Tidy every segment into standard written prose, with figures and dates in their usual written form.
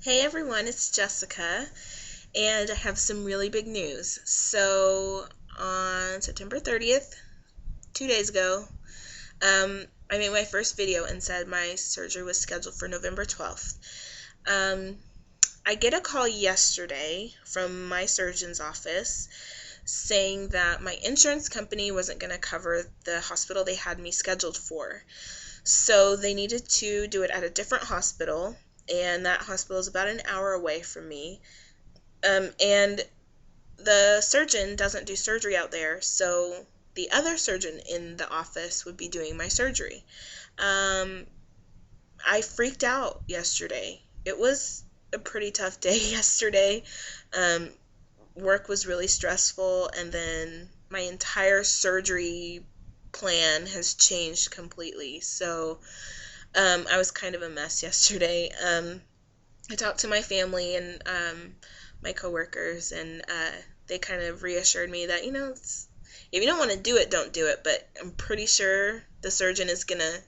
Hey everyone, it's Jessica, and I have some really big news. So, on September 30th, 2 days ago, I made my first video and said my surgery was scheduled for November 12th. Um, I get a call yesterday from my surgeon's office saying that my insurance company wasn't going to cover the hospital they had me scheduled for. So they needed to do it at a different hospital, and that hospital is about an hour away from me. And the surgeon doesn't do surgery out there, so the other surgeon in the office would be doing my surgery. Um, I freaked out yesterday. It was a pretty tough day yesterday. Um, Work was really stressful, and then my entire surgery plan has changed completely. So I was kind of a mess yesterday. I talked to my family and my coworkers, and they kind of reassured me that, if you don't want to do it, don't do it. But I'm pretty sure the surgeon is going to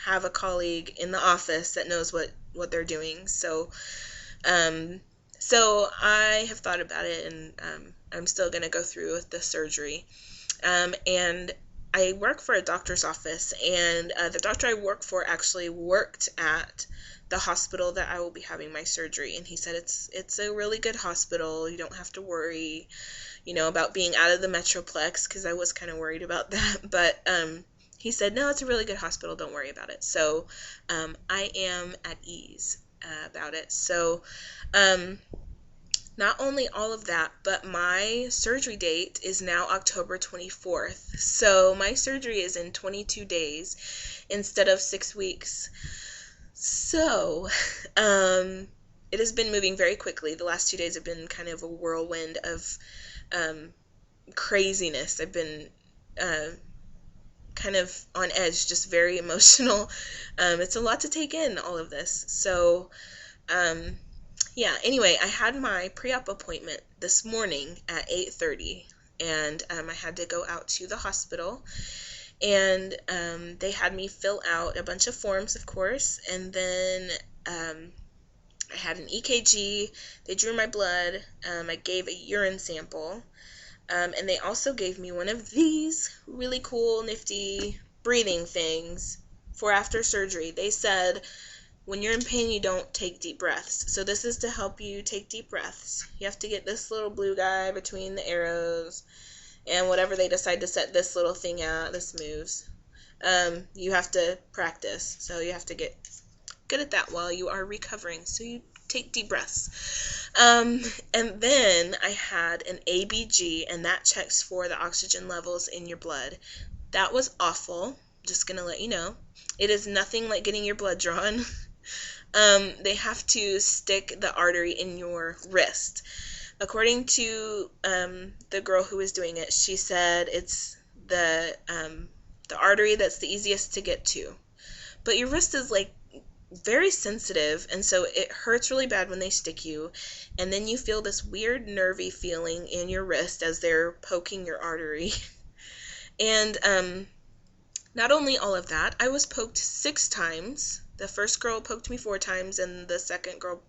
have a colleague in the office that knows what they're doing. Um, so I have thought about it, and I'm still going to go through with the surgery. And I work for a doctor's office, and the doctor I work for actually worked at the hospital that I will be having my surgery, and he said it's a really good hospital. You don't have to worry, about being out of the metroplex, because I was kind of worried about that. But he said, no, it's a really good hospital. Don't worry about it. So I am at ease about it. So not only all of that, but my surgery date is now October 24th. So my surgery is in 22 days instead of 6 weeks. So, it has been moving very quickly. The last 2 days have been kind of a whirlwind of craziness. I've been kind of on edge, just very emotional. It's a lot to take in, all of this. So, yeah, anyway, I had my pre-op appointment this morning at 8:30, and I had to go out to the hospital, and they had me fill out a bunch of forms, of course, and then I had an EKG, they drew my blood, I gave a urine sample, and they also gave me one of these really cool, nifty breathing things for after surgery. They said, when you're in pain, you don't take deep breaths. So this is to help you take deep breaths. You have to get this little blue guy between the arrows, and whatever they decide to set this little thing out, this moves. You have to practice. So you have to get good at that while you are recovering. So you take deep breaths. And then I had an ABG, and that checks for the oxygen levels in your blood. That was awful. Just going to let you know. It is nothing like getting your blood drawn. They have to stick the artery in your wrist. According to the girl who was doing it, she said it's the artery that's the easiest to get to. But your wrist is like very sensitive, and so it hurts really bad when they stick you, and then you feel this weird nervy feeling in your wrist as they're poking your artery. And not only all of that, I was poked 6 times. The first girl poked me 4 times, and the second girl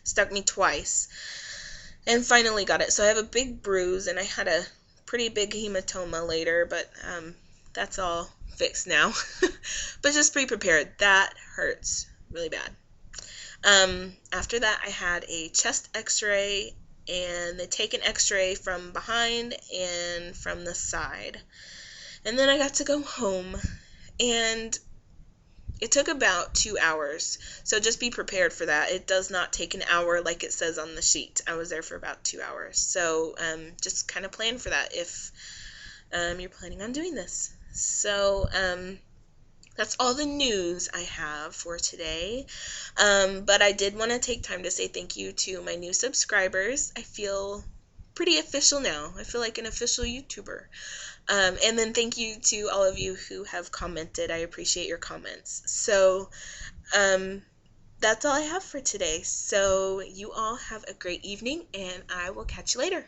stuck me twice, and finally got it. So I have a big bruise, and I had a pretty big hematoma later, but that's all fixed now. But just be prepared. That hurts really bad. After that, I had a chest x-ray, and they take an x-ray from behind and from the side. And then I got to go home, and it took about 2 hours, so just be prepared for that. It does not take an hour like it says on the sheet. I was there for about 2 hours, so just kind of plan for that if you're planning on doing this. So that's all the news I have for today, but I did want to take time to say thank you to my new subscribers. I feel pretty official now. I feel like an official YouTuber. And then thank you to all of you who have commented. I appreciate your comments. So that's all I have for today. So you all have a great evening, and I will catch you later.